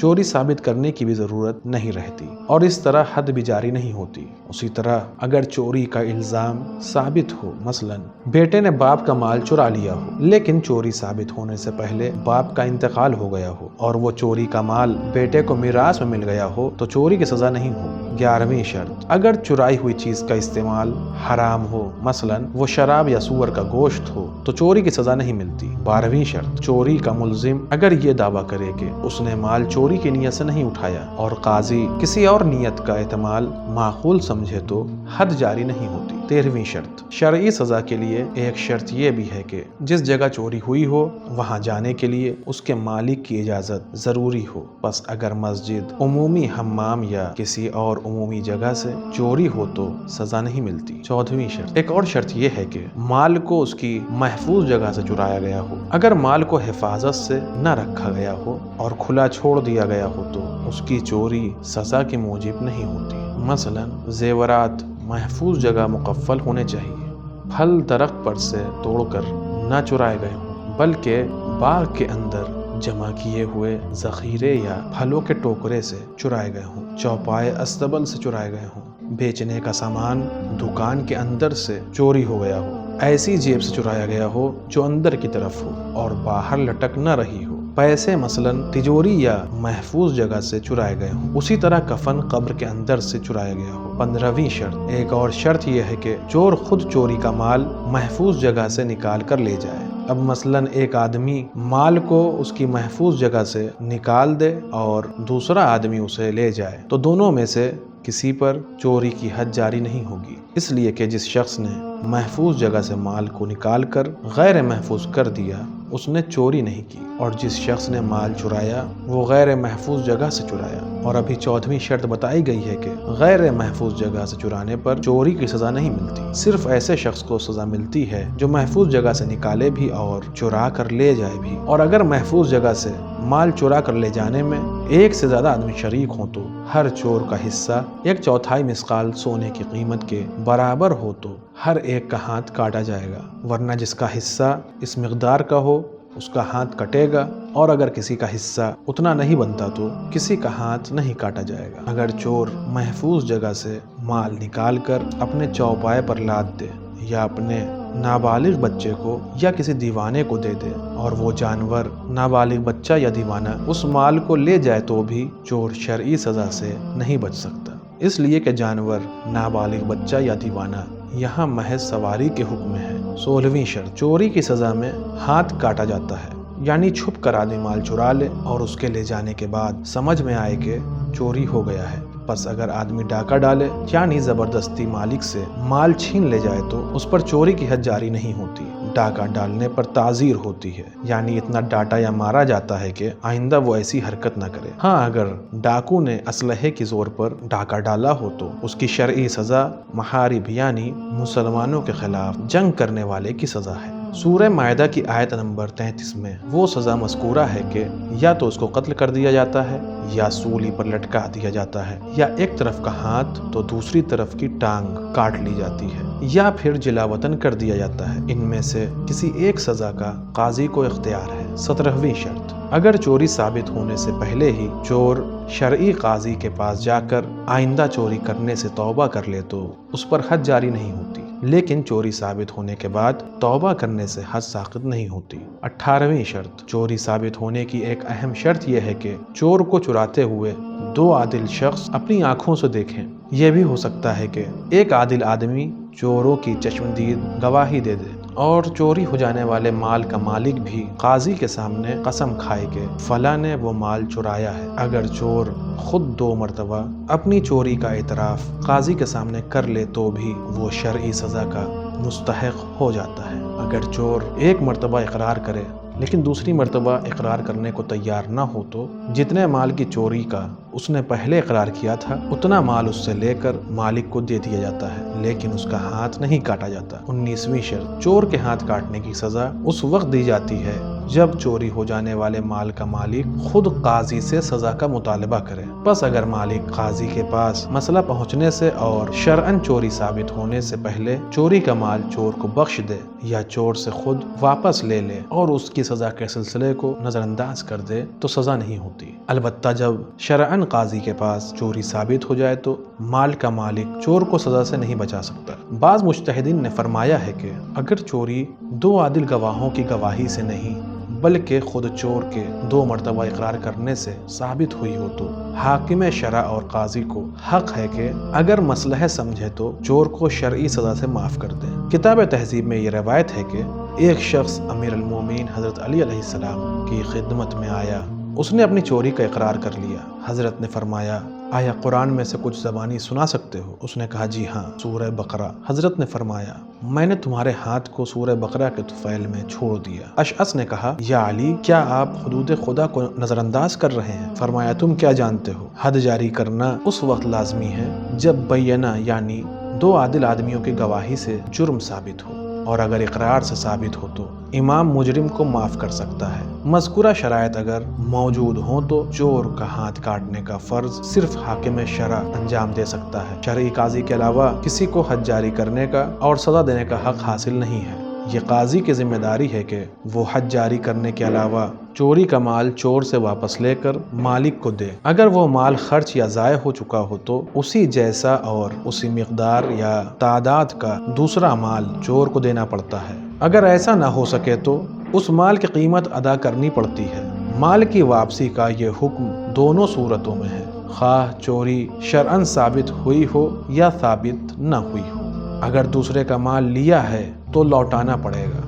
چوری ثابت کرنے کی بھی ضرورت نہیں رہتی اور اس طرح حد بھی جاری نہیں ہوتی۔ اسی طرح اگر چوری کا الزام ثابت ہو، مثلا بیٹے نے باپ کا مال چرا لیا ہو لیکن چوری ثابت ہونے سے پہلے باپ کا انتقال ہو گیا ہو اور وہ چوری کا مال بیٹے کو میراث میں مل گیا ہو تو چوری کی سزا نہیں ہوگی۔ 11ویں شرط، اگر چرائی ہوئی چیز کا استعمال حرام ہو، مثلا وہ شراب یا سور کا گوشت ہو تو چوری کی سزا نہیں ملتی۔ 12ویں شرط، چوری کا ملزم اگر یہ دعویٰ کرے کہ اس نے مال چوری کی نیت سے نہیں اٹھایا اور قاضی کسی اور نیت کا احتمال معقول سمجھے تو حد جاری نہیں ہوتی۔ 13ویں شرط، شرعی سزا کے لیے ایک شرط یہ بھی ہے کہ جس جگہ چوری ہوئی ہو وہاں جانے کے لیے اس کے مالک کی اجازت ضروری ہو۔ پس اگر مسجد، عمومی حمام یا کسی اور عمومی جگہ سے چوری ہو تو سزا نہیں ملتی۔ 14ویں شرط، ایک اور شرط یہ ہے کہ مال کو اس کی محفوظ جگہ سے چرایا گیا ہو۔ اگر مال کو حفاظت سے نہ رکھا گیا ہو اور کھلا چھوڑ دیا گیا ہو تو اس کی چوری سزا کے موجب نہیں ہوتی۔ مثلا زیورات محفوظ جگہ مقفل ہونے چاہیے، پھل درخت پر سے توڑ کر نہ چرائے گئے ہوں بلکہ باغ کے اندر جمع کیے ہوئے ذخیرے یا پھلوں کے ٹوکرے سے چرائے گئے ہوں، چوپائے استبل سے چرائے گئے ہوں، بیچنے کا سامان دکان کے اندر سے چوری ہو گیا ہو، ایسی جیب سے چرایا گیا ہو جو اندر کی طرف ہو اور باہر لٹک نہ رہی ہو، پیسے مثلا تجوری یا محفوظ جگہ سے چرائے گئے ہوں، اسی طرح کفن قبر کے اندر سے چرایا گیا ہو۔ 15ویں شرط، ایک اور شرط یہ ہے کہ چور خود چوری کا مال محفوظ جگہ سے نکال کر لے جائے۔ اب مثلا ایک آدمی مال کو اس کی محفوظ جگہ سے نکال دے اور دوسرا آدمی اسے لے جائے تو دونوں میں سے کسی پر چوری کی حد جاری نہیں ہوگی، اس لیے کہ جس شخص نے محفوظ جگہ سے مال کو نکال کر غیر محفوظ کر دیا اس نے چوری نہیں کی، اور جس شخص نے مال چرایا وہ غیر محفوظ جگہ سے چرایا۔ اور ابھی 14ویں شرط بتائی گئی ہے کہ غیر محفوظ جگہ سے چرانے پر چوری کی سزا نہیں ملتی، صرف ایسے شخص کو سزا ملتی ہے جو محفوظ جگہ سے نکالے بھی اور چرا کر لے جائے بھی، اور اگر محفوظ جگہ سے مال چرا کر لے جانے میں ایک سے زیادہ آدمی شریک ہوں تو ہر چور کا حصہ 1/4 مثقال سونے کی قیمت کے برابر ہو تو ہر ایک کا ہاتھ کاٹا جائے گا، ورنہ جس کا حصہ اس مقدار کا ہو اس کا ہاتھ کٹے گا، اور اگر کسی کا حصہ اتنا نہیں بنتا تو کسی کا ہاتھ نہیں کاٹا جائے گا۔ اگر چور محفوظ جگہ سے مال نکال کر اپنے چوپائے پر لاد دے یا اپنے نابالغ بچے کو یا کسی دیوانے کو دے دے اور وہ جانور، نابالغ بچہ یا دیوانہ اس مال کو لے جائے تو بھی چور شرعی سزا سے نہیں بچ سکتا، اس لیے کہ جانور، نابالغ بچہ یا دیوانہ یہاں محض سواری کے حکم میں ہے۔ 16ویں شرط، چوری کی سزا میں ہاتھ کاٹا جاتا ہے، یعنی چھپ کر آدمی مال چرا لے اور اس کے لے جانے کے بعد سمجھ میں آئے کہ چوری ہو گیا ہے، پس اگر آدمی ڈاکہ ڈالے یعنی زبردستی مالک سے مال چھین لے جائے تو اس پر چوری کی حد جاری نہیں ہوتی، ڈاکہ ڈالنے پر تعزیر ہوتی ہے، یعنی اتنا ڈانٹا یا مارا جاتا ہے کہ آئندہ وہ ایسی حرکت نہ کرے۔ ہاں اگر ڈاکو نے اسلحے کی زور پر ڈاکہ ڈالا ہو تو اس کی شرعی سزا محارب یعنی مسلمانوں کے خلاف جنگ کرنے والے کی سزا ہے۔ سورہ مائدہ کی آیت نمبر 33 میں وہ سزا مذکورہ ہے کہ یا تو اس کو قتل کر دیا جاتا ہے یا سولی پر لٹکا دیا جاتا ہے، یا ایک طرف کا ہاتھ تو دوسری طرف کی ٹانگ کاٹ لی جاتی ہے، یا پھر جلا وطن کر دیا جاتا ہے۔ ان میں سے کسی ایک سزا کا قاضی کو اختیار ہے۔ 17ویں شرط، اگر چوری ثابت ہونے سے پہلے ہی چور شرعی قاضی کے پاس جا کر آئندہ چوری کرنے سے توبہ کر لے تو اس پر حد جاری نہیں ہوتی، لیکن چوری ثابت ہونے کے بعد توبہ کرنے سے حد ساقط نہیں ہوتی۔ 18ویں شرط، چوری ثابت ہونے کی ایک اہم شرط یہ ہے کہ چور کو چراتے ہوئے 2 عادل شخص اپنی آنکھوں سے دیکھیں۔ یہ بھی ہو سکتا ہے کہ ایک عادل آدمی چوروں کی چشمدید گواہی دے دے اور چوری ہو جانے والے مال کا مالک بھی قاضی کے سامنے قسم کھائے کہ فلاں نے وہ مال چرایا ہے۔ اگر چور خود 2 مرتبہ اپنی چوری کا اعتراف قاضی کے سامنے کر لے تو بھی وہ شرعی سزا کا مستحق ہو جاتا ہے۔ اگر چور 1 مرتبہ اقرار کرے لیکن دوسری مرتبہ اقرار کرنے کو تیار نہ ہو تو جتنے مال کی چوری کا اس نے پہلے اقرار کیا تھا اتنا مال اس سے لے کر مالک کو دے دیا جاتا ہے، لیکن اس کا ہاتھ نہیں کاٹا جاتا۔ 19ویں شرط، چور کے ہاتھ کاٹنے کی سزا اس وقت دی جاتی ہے جب چوری ہو جانے والے مال کا مالک خود قاضی سے سزا کا مطالبہ کرے۔ بس اگر مالک قاضی کے پاس مسئلہ پہنچنے سے اور شرعاً چوری ثابت ہونے سے پہلے چوری کا مال چور کو بخش دے یا چور سے خود واپس لے لے اور اس کی سزا کے سلسلے کو نظر انداز کر دے تو سزا نہیں ہوتی۔ البتہ جب شرعاً قاضی کے پاس چوری ثابت ہو جائے تو مال کا مالک چور کو سزا سے نہیں بچا سکتا۔ بعض مجتہدین نے فرمایا ہے کہ اگر چوری دو عادل گواہوں کی گواہی سے نہیں بلکہ خود چور کے 2 مرتبہ اقرار کرنے سے ثابت ہوئی ہو تو حاکم شرع اور قاضی کو حق ہے کہ اگر مصلحت سمجھے تو چور کو شرعی سزا سے معاف کر دیں۔ کتاب تہذیب میں یہ روایت ہے کہ ایک شخص امیر المومنین حضرت علی علیہ السلام کی خدمت میں آیا۔ اس نے اپنی چوری کا اقرار کر لیا۔ حضرت نے فرمایا، آیا قرآن میں سے کچھ زبانی سنا سکتے ہو؟ اس نے کہا، جی ہاں، سورہ بقرہ۔ حضرت نے فرمایا، میں نے تمہارے ہاتھ کو سورہ بقرہ کے طفیل میں چھوڑ دیا۔ اشعث نے کہا، یا علی، کیا آپ حدود خدا کو نظر انداز کر رہے ہیں؟ فرمایا، تم کیا جانتے ہو؟ حد جاری کرنا اس وقت لازمی ہے جب بینہ یعنی 2 عادل آدمیوں کی گواہی سے جرم ثابت ہو، اور اگر اقرار سے ثابت ہو تو امام مجرم کو معاف کر سکتا ہے۔ مذکورہ شرائط اگر موجود ہوں تو چور کا ہاتھ کاٹنے کا فرض صرف حاکم شرع انجام دے سکتا ہے۔ شرعی قاضی کے علاوہ کسی کو حد جاری کرنے کا اور سزا دینے کا حق حاصل نہیں ہے۔ یہ قاضی کی ذمہ داری ہے کہ وہ حد جاری کرنے کے علاوہ چوری کا مال چور سے واپس لے کر مالک کو دے۔ اگر وہ مال خرچ یا ضائع ہو چکا ہو تو اسی جیسا اور اسی مقدار یا تعداد کا دوسرا مال چور کو دینا پڑتا ہے۔ اگر ایسا نہ ہو سکے تو اس مال کی قیمت ادا کرنی پڑتی ہے۔ مال کی واپسی کا یہ حکم دونوں صورتوں میں ہے، خواہ چوری شرعاً ثابت ہوئی ہو یا ثابت نہ ہوئی ہو۔ اگر دوسرے کا مال لیا ہے تو لوٹانا پڑے گا۔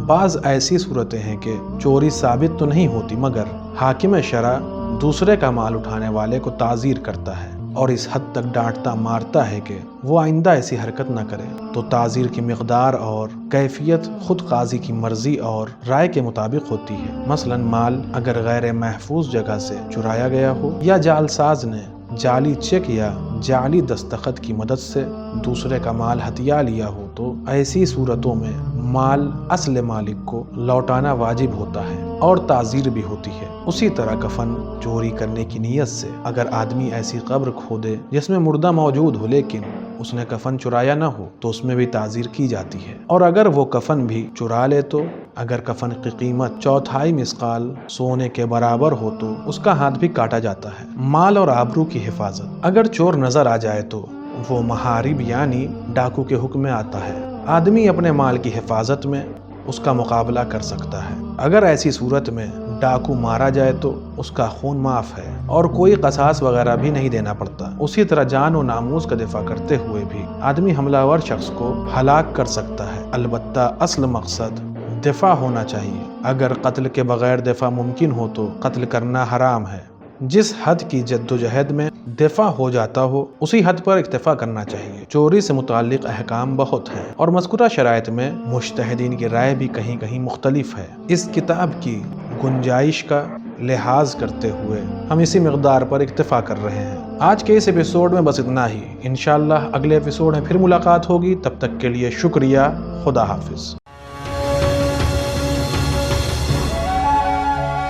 بعض ایسی صورتیں ہیں کہ چوری ثابت تو نہیں ہوتی مگر حاکم شرع دوسرے کا مال اٹھانے والے کو تعزیر کرتا ہے اور اس حد تک ڈانٹتا مارتا ہے کہ وہ آئندہ ایسی حرکت نہ کرے، تو تعزیر کی مقدار اور کیفیت خود قاضی کی مرضی اور رائے کے مطابق ہوتی ہے۔ مثلا مال اگر غیر محفوظ جگہ سے چرایا گیا ہو یا جعلساز نے جعلی چیک یا جعلی دستخط کی مدد سے دوسرے کا مال ہتھیا لیا ہو تو ایسی صورتوں میں مال اصل مالک کو لوٹانا واجب ہوتا ہے اور تعزیر بھی ہوتی ہے۔ اسی طرح کفن چوری کرنے کی نیت سے اگر آدمی ایسی قبر کھودے جس میں مردہ موجود ہو لیکن اس نے کفن چرایا نہ ہو تو اس میں بھی تعزیر کی جاتی ہے، اور اگر وہ کفن بھی چرا لے تو اگر کفن کی قیمت 1/4 مثقال سونے کے برابر ہو تو اس کا ہاتھ بھی کاٹا جاتا ہے۔ مال اور آبرو کی حفاظت، اگر چور نظر آ جائے تو وہ محارب یعنی ڈاکو کے حکم میں آتا ہے۔ آدمی اپنے مال کی حفاظت میں اس کا مقابلہ کر سکتا ہے۔ اگر ایسی صورت میں ڈاکو مارا جائے تو اس کا خون معاف ہے اور کوئی قصاص وغیرہ بھی نہیں دینا پڑتا۔ اسی طرح جان و ناموس کا دفاع کرتے ہوئے بھی آدمی حملہ آور شخص کو ہلاک کر سکتا ہے، البتہ اصل مقصد دفاع ہونا چاہیے۔ اگر قتل کے بغیر دفاع ممکن ہو تو قتل کرنا حرام ہے۔ جس حد کی جد و جہد میں دفاع ہو جاتا ہو اسی حد پر اکتفا کرنا چاہیے۔ چوری سے متعلق احکام بہت ہیں اور مذکورہ شرائط میں مجتہدین کی رائے بھی کہیں کہیں مختلف ہے۔ اس کتاب کی گنجائش کا لحاظ کرتے ہوئے ہم اسی مقدار پر اکتفا کر رہے ہیں۔ آج کے اس ایپیسوڈ میں بس اتنا ہی۔ انشاءاللہ اگلے ایپیسوڈ میں پھر ملاقات ہوگی، تب تک کے لیے شکریہ۔ خدا حافظ۔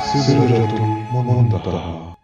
سدرة منتهى